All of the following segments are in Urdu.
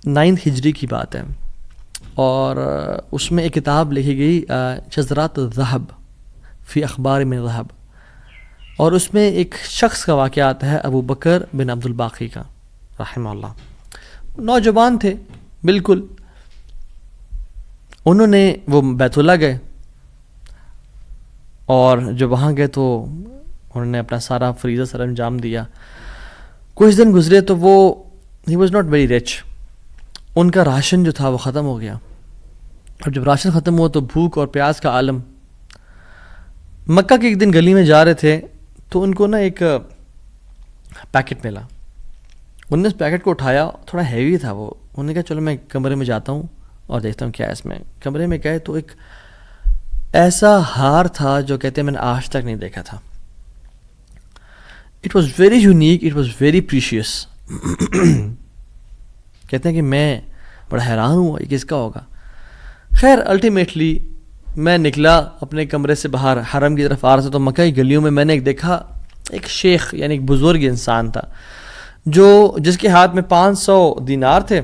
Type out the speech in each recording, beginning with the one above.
9 ہجری کی بات ہے، اور اس میں ایک کتاب لکھی گئی شذرات الذہب فی اخبار من ذہب، اور اس میں ایک شخص کا واقعہ آتا ہے ابو بکر بن عبد الباقی کا رحمہ اللہ۔ نوجوان تھے بالکل، انہوں نے وہ بیت اللہ گئے، اور جب وہاں گئے تو انہوں نے اپنا سارا فریضہ سر انجام دیا۔ کچھ دن گزرے تو وہ ہی واز ناٹ ویری رچ، ان کا راشن جو تھا وہ ختم ہو گیا، اور جب راشن ختم ہوا تو بھوک اور پیاس کا عالم۔ مکہ کے ایک دن گلی میں جا رہے تھے تو ان کو نا ایک پیکٹ ملا، انہوں نے اس پیکٹ کو اٹھایا، تھوڑا ہیوی تھا وہ، انہوں نے کہا چلو میں کمرے میں جاتا ہوں اور دیکھتا ہوں کیا ہے اس میں۔ کمرے میں گئے تو ایک ایسا ہار تھا جو کہتے ہیں میں نے آج تک نہیں دیکھا تھا۔ It was very unique, it was very precious. کہتے ہیں کہ میں بڑا حیران ہوا یہ کس کا ہوگا۔ خیر الٹیمیٹلی میں نکلا اپنے کمرے سے باہر، حرم کی طرف آ رہا تھا تو مکہ کی گلیوں میں نے ایک دیکھا، ایک شیخ یعنی ایک بزرگ انسان تھا جس کے ہاتھ میں 500 دینار تھے،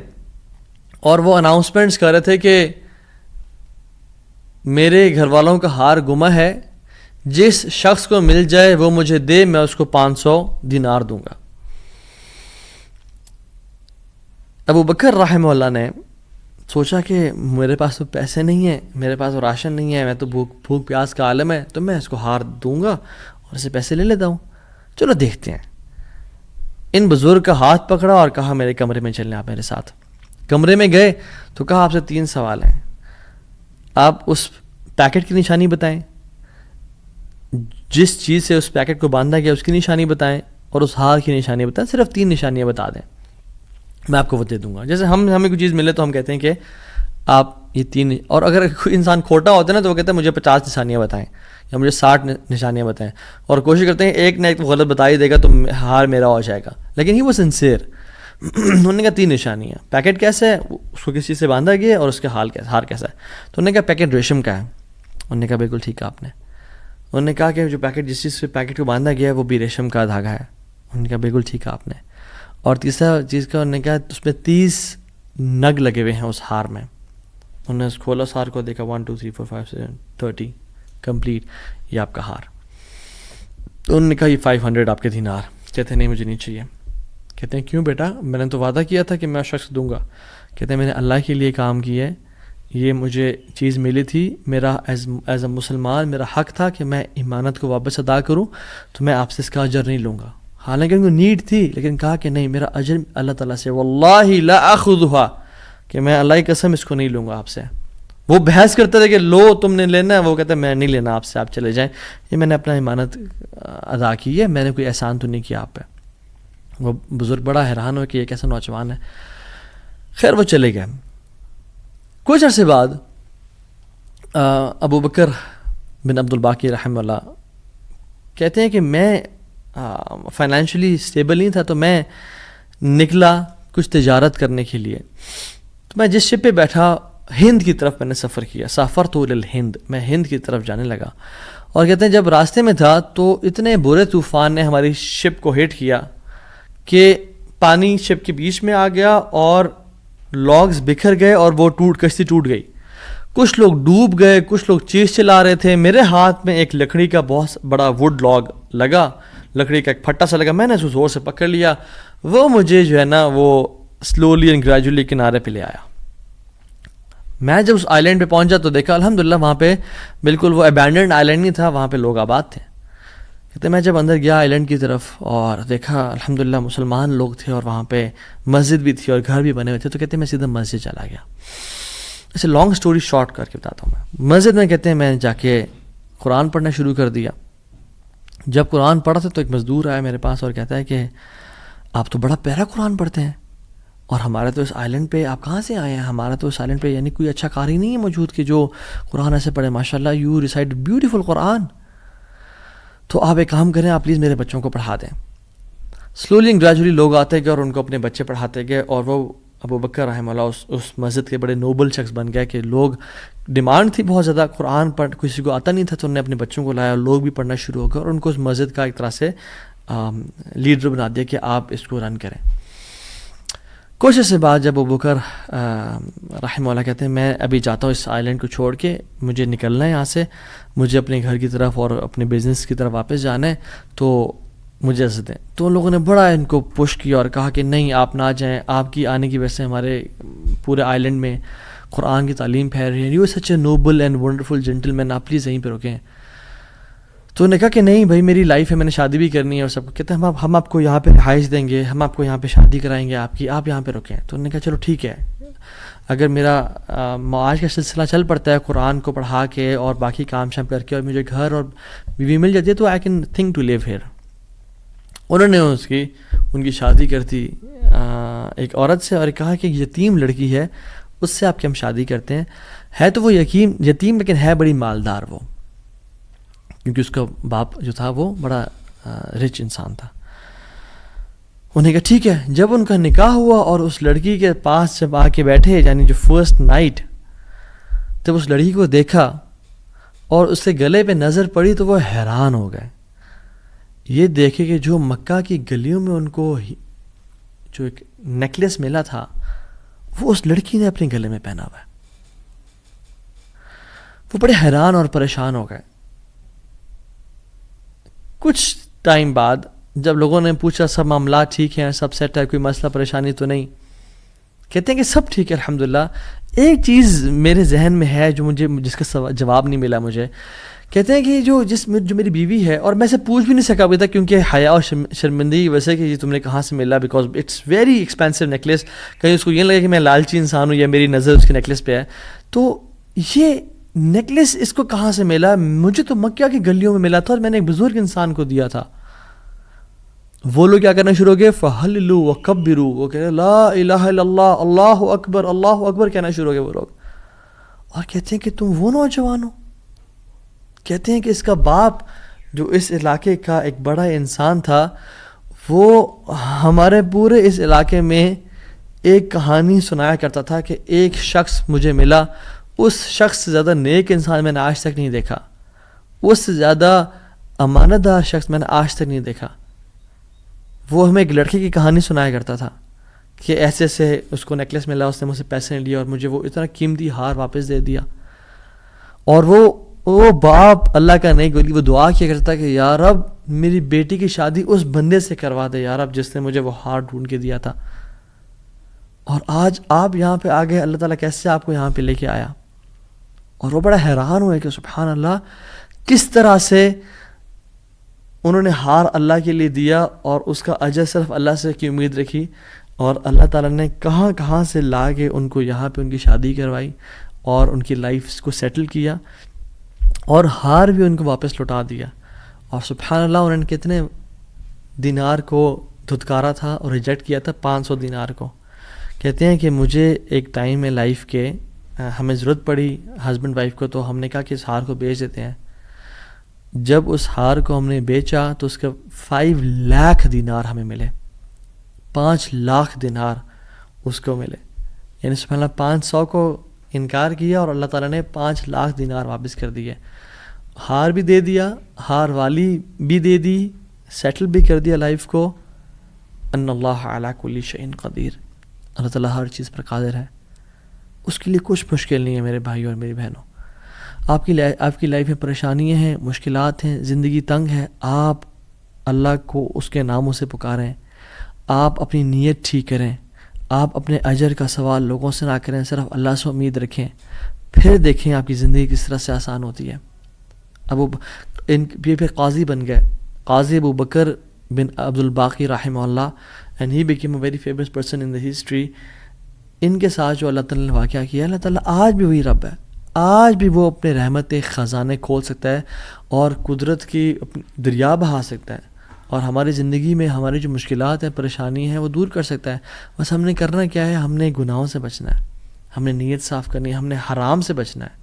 اور وہ اناؤنسمنٹس کر رہے تھے کہ میرے گھر والوں کا ہار گما ہے، جس شخص کو مل جائے وہ مجھے دے، میں اس کو 500 دینار دوں گا۔ ابو بکر رحمہ اللہ نے سوچا کہ میرے پاس تو پیسے نہیں ہیں، میرے پاس تو راشن نہیں ہے، میں تو بھوک پیاس کا عالم ہے، تو میں اس کو ہار دوں گا اور اسے پیسے لے لیتا ہوں، چلو دیکھتے ہیں۔ ان بزرگ کا ہاتھ پکڑا اور کہا میرے کمرے میں چلیں آپ میرے ساتھ۔ کمرے میں گئے تو کہا آپ سے 3 سوال ہیں، آپ اس پیکٹ کی نشانی بتائیں، جس چیز سے اس پیکٹ کو باندھا گیا اس کی نشانی بتائیں، اور اس ہار کی نشانی بتائیں، صرف 3 نشانیاں بتا دیں، میں آپ کو وہ دے دوں گا۔ جیسے ہمیں کوئی چیز ملے تو ہم کہتے ہیں کہ آپ یہ 3، اور اگر کوئی انسان کھوٹا ہوتا ہے نا تو وہ کہتا ہے مجھے 50 نشانیاں بتائیں یا مجھے 60 نشانیاں بتائیں، اور کوشش کرتے ہیں ایک نہ ایک تو غلط بتا ہی دے گا تو ہار میرا ہو جائے گا، لیکن ہی وہ سنسیئر۔ انہوں نے کہا 3 نشانیاں، پیکٹ کیسا ہے، اس کو کس چیز سے باندھا گیا ہے، اور اس کا ہار کیسا ہے۔ تو انہوں نے کہا پیکٹ ریشم کا ہے۔ انہوں نے کہا بالکل ٹھیک ہے آپ نے۔ انہوں نے کہا کہ جو پیکٹ جس چیز سے پیکٹ کو باندھا گیا ہے وہ بھی ریشم کا دھاگا ہے۔ انہوں نے کہا بالکل ٹھیک ہے آپ نے۔ اور تیسرا چیز کا انہوں نے کہا اس میں 30 نگ لگے ہوئے ہیں اس ہار میں۔ انہوں نے کھولا اس ہار کو، دیکھا 1 2 3 4 5 6 30 کمپلیٹ، یہ آپ کا ہار۔ تو انہوں نے کہا یہ 500 آپ کے دینار۔ کہتے ہیں نہیں مجھے نہیں چاہیے۔ کہتے ہیں کیوں بیٹا، میں نے تو وعدہ کیا تھا کہ میں اس شخص دوں گا۔ کہتے ہیں میں نے اللہ کے لیے کام کیا ہے، یہ مجھے چیز ملی تھی، میرا ایز اے مسلمان میرا حق تھا کہ میں امانت کو واپس ادا کروں، تو میں آپ سے اس کا اجر نہیں لوں گا۔ حالانکہ ان کو نیڈ تھی، لیکن کہا کہ نہیں میرا اجر اللہ تعالیٰ سے، واللہ لا اخذھا، کہ میں اللہ کی قسم اس کو نہیں لوں گا آپ سے۔ وہ بحث کرتے تھے کہ لو تم نے لینا ہے، وہ کہتے ہیں میں نہیں لینا آپ سے، آپ چلے جائیں، یہ میں نے اپنا امانت ادا کی ہے، میں نے کوئی احسان تو نہیں کیا آپ پہ۔ وہ بزرگ بڑا حیران ہو کہ یہ کیسا نوجوان ہے۔ خیر وہ چلے گئے۔ کچھ عرصے بعد ابو بکر بن عبد الباقی رحمہ اللہ کہتے ہیں کہ میں فائنینشلی اسٹیبل نہیں تھا، تو میں نکلا کچھ تجارت کرنے کے لیے۔ تو میں جس شپ پہ بیٹھا، ہند کی طرف میں نے سفر کیا، سافرت الی الہند، میں ہند کی طرف جانے لگا۔ اور کہتے ہیں جب راستے میں تھا تو اتنے برے طوفان نے ہماری شپ کو ہٹ کیا کہ پانی شپ کے بیچ میں آ گیا اور لاگز بکھر گئے اور وہ کشتی ٹوٹ گئی۔ کچھ لوگ ڈوب گئے، کچھ لوگ چیز چلا رہے تھے۔ میرے ہاتھ میں ایک لکڑی کا بہت بڑا ووڈ لاگ لگا، لکڑی کا ایک پھٹا سا لگا، میں نے اس کو زور سے پکڑ لیا، وہ مجھے جو ہے نا وہ سلولی اینڈ گریجولی کنارے پہ لے آیا۔ میں جب اس آئی لینڈ پہ پہنچا تو دیکھا الحمدللہ وہاں پہ بالکل وہ ابینڈنڈ آئی لینڈ نہیں تھا، وہاں پہ لوگ آباد تھے۔ کہتے میں جب اندر گیا آئی لینڈ کی طرف اور دیکھا الحمدللہ مسلمان لوگ تھے اور وہاں پہ مسجد بھی تھی اور گھر بھی بنے ہوئے تھے، تو کہتے ہیں میں سیدھا مسجد چلا گیا۔ اسے لانگ سٹوری شارٹ کر کے بتاتا ہوں میں۔ مسجد میں کہتے ہیں میں جا کے قرآن پڑھنا شروع کر دیا۔ جب قرآن پڑھا تھا تو ایک مزدور آیا میرے پاس اور کہتا ہے کہ آپ تو بڑا پیارا قرآن پڑھتے ہیں، اور ہمارے تو اس آئی لینڈ پہ آپ کہاں سے آئے ہیں؟ ہمارا تو اس آئی لینڈ پہ یعنی کوئی اچھا قاری نہیں ہے موجود کہ جو قرآن ایسے پڑھے، ماشاء اللہ یو ریسائٹ بیوٹیفل قرآن، تو آپ ایک کام کریں، آپ پلیز میرے بچوں کو پڑھا دیں۔ سلولی اینڈ گریجولی لوگ آتے گئے اور ان کو اپنے بچے پڑھاتے گئے، اور وہ ابو بکر رحمہ اللہ اس مسجد کے بڑے نوبل شخص بن گئے کہ لوگ ڈیمانڈ تھی بہت زیادہ، قرآن پڑھ کسی کو آتا نہیں تھا تو انہوں نے اپنے بچوں کو لایا اور لوگ بھی پڑھنا شروع ہو گئے، اور ان کو اس مسجد کا ایک طرح سے لیڈر بنا دیا کہ آپ اس کو رن کریں۔ کچھ عرصے بعد جب ابو بکر رحمہ اللہ کہتے ہیں میں ابھی جاتا ہوں اس آئی لینڈ کو چھوڑ کے, مجھے نکلنا ہے یہاں سے, مجھے اپنے گھر کی طرف اور اپنے بزنس کی طرف واپس جانا ہے, تو مجھے اجازت دیں. تو ان لوگوں نے بڑا ان کو پش کیا اور کہا کہ نہیں آپ نہ جائیں, آپ کی آنے کی وجہ سے ہمارے پورے آئی لینڈ میں قرآن کی تعلیم پھیل رہی ہے, you such a noble and wonderful gentleman, آپ پلیز یہیں پہ رکیں. تو انہوں نے کہا کہ نہیں بھائی میری لائف ہے, میں نے شادی بھی کرنی ہے اور سب کو. کہتے ہیں ہم آپ کو یہاں پہ رہائش دیں گے, ہم آپ کو یہاں پہ شادی کرائیں گے آپ کی, آپ یہاں پہ رکیں. تو انہوں نے کہا چلو ٹھیک ہے, اگر میرا معاش کا سلسلہ چل پڑتا ہے قرآن کو پڑھا کے اور باقی کام شام کر کے اور مجھے گھر اور بیوی مل جاتی ہے تو I can think to leave here. انہوں نے ان کی شادی کر دی ایک عورت سے اور کہا کہ یتیم لڑکی ہے اس سے آپ کی ہم شادی کرتے ہیں. ہے تو وہ یتیم لیکن ہے بڑی مالدار وہ, کیونکہ اس کا باپ جو تھا وہ بڑا رچ انسان تھا. انہیں کہا ٹھیک ہے. جب ان کا نکاح ہوا اور اس لڑکی کے پاس جب آ کے بیٹھے, یعنی جو فرسٹ نائٹ, جب اس لڑکی کو دیکھا اور اس کے گلے پہ نظر پڑی تو وہ حیران ہو گئے. یہ دیکھے کہ جو مکہ کی گلیوں میں ان کو جو ایک نیکلیس ملا تھا وہ اس لڑکی نے اپنے گلے میں پہنا ہوا ہے. وہ بڑے حیران اور پریشان ہو گئے. کچھ ٹائم بعد جب لوگوں نے پوچھا سب معاملات ٹھیک ہیں, سب سیٹ ہے, کوئی مسئلہ پریشانی تو نہیں, کہتے ہیں کہ سب ٹھیک ہے الحمدللہ. ایک چیز میرے ذہن میں ہے جو جس کا جواب نہیں ملا مجھے. کہتے ہیں کہ جو میری بیوی ہے, اور میں سے پوچھ بھی نہیں سکا ابھی تک کیونکہ حیا اور شرمندگی کی وجہ سے کہ یہ تم نے کہاں سے ملا, because it's very expensive necklace. کہیں اس کو یہ لگے کہ میں لالچی انسان ہوں یا میری نظر اس کے نیکلیس پہ ہے. تو یہ نیکلیس اس کو کہاں سے ملا؟ مجھے تو مکہ کی گلیوں میں ملا تھا اور میں نے ایک بزرگ انسان کو دیا تھا. وہ لوگ کیا کرنا شروع ہو گئے, فہللو وکبرو, وہ کہہ رہے لا الہ الا اللہ, اللہ اکبر کہنا شروع ہو گئے وہ لوگ. اور کہتے ہیں کہ تم وہ نوجوان ہو. کہتے ہیں کہ اس کا باپ جو اس علاقے کا ایک بڑا انسان تھا, وہ ہمارے پورے اس علاقے میں ایک کہانی سنایا کرتا تھا کہ ایک شخص مجھے ملا, اس شخص سے زیادہ نیک انسان میں نے آج تک نہیں دیکھا, اس سے زیادہ امانت دار شخص میں نے آج تک نہیں دیکھا. وہ ہمیں ایک لڑکے کی کہانی سنایا کرتا تھا کہ ایسے ایسے اس کو نیکلیس ملا, اس نے مجھ سے پیسے نہیں لیا اور مجھے وہ اتنا قیمتی ہار واپس دے دیا. اور وہ باپ اللہ کا نہیں گولی, وہ دعا کیا کرتا کہ یا رب میری بیٹی کی شادی اس بندے سے کروا دے یا رب جس نے مجھے وہ ہار ڈھونڈ کے دیا تھا. اور آج آپ یہاں پہ آ گئے, اللہ تعالیٰ کیسے آپ کو یہاں پہ لے کے آیا. اور وہ بڑا حیران ہوئے کہ سبحان اللہ, کس طرح سے انہوں نے ہار اللہ کے لیے دیا اور اس کا اجر صرف اللہ سے کی امید رکھی, اور اللہ تعالیٰ نے کہاں سے لا کے ان کو یہاں پہ ان کی شادی کروائی اور ان کی لائف کو سیٹل کیا, اور ہار بھی ان کو واپس لوٹا دیا. اور سبحان اللہ انہوں نے کتنے دینار کو دھتکارا تھا اور ریجیکٹ کیا تھا, 500 دینار کو. کہتے ہیں کہ مجھے ایک ٹائم میں لائف کے ہمیں ضرورت پڑی ہسبینڈ وائف کو, تو ہم نے کہا کہ اس ہار کو بیچ دیتے ہیں. جب اس ہار کو ہم نے بیچا تو اس کا 5 لاکھ دینار ہمیں ملے, 5 لاکھ دینار اس کو ملے. یعنی سبحان اللہ 500 کو انکار کیا اور اللہ تعالیٰ نے 5 لاکھ دینار واپس کر دیے. ہار بھی دے دیا, ہار والی بھی دے دی, سیٹل بھی کر دیا لائف کو. ان اللہ علی کل شیء قدیر, اللہ تعالیٰ ہر چیز پر قادر ہے, اس کے لیے کچھ مشکل نہیں ہے میرے بھائی اور میری بہنوں. آپ کی لائف میں پریشانیاں ہیں, مشکلات ہیں, زندگی تنگ ہے, آپ اللہ کو اس کے ناموں سے پکاریں, آپ اپنی نیت ٹھیک کریں, آپ اپنے اجر کا سوال لوگوں سے نہ کریں, صرف اللہ سے امید رکھیں, پھر دیکھیں آپ کی زندگی کس طرح سے آسان ہوتی ہے. پھر قاضی بن گئے, قاضی ابو بکر بن عبد الباقی رحمہ اللہ, and he became a very famous person in the history. ان کے ساتھ جو اللہ تعالیٰ نے واقعہ کیا, اللہ تعالیٰ آج بھی وہی رب ہے, آج بھی وہ اپنے رحمت خزانے کھول سکتا ہے اور قدرت کی دریا بہا سکتا ہے, اور ہماری زندگی میں ہماری جو مشکلات ہیں, پریشانی ہیں, وہ دور کر سکتا ہے. بس ہم نے کرنا کیا ہے, ہم نے گناہوں سے بچنا ہے, ہم نے نیت صاف کرنی ہے, ہم نے حرام سے بچنا ہے.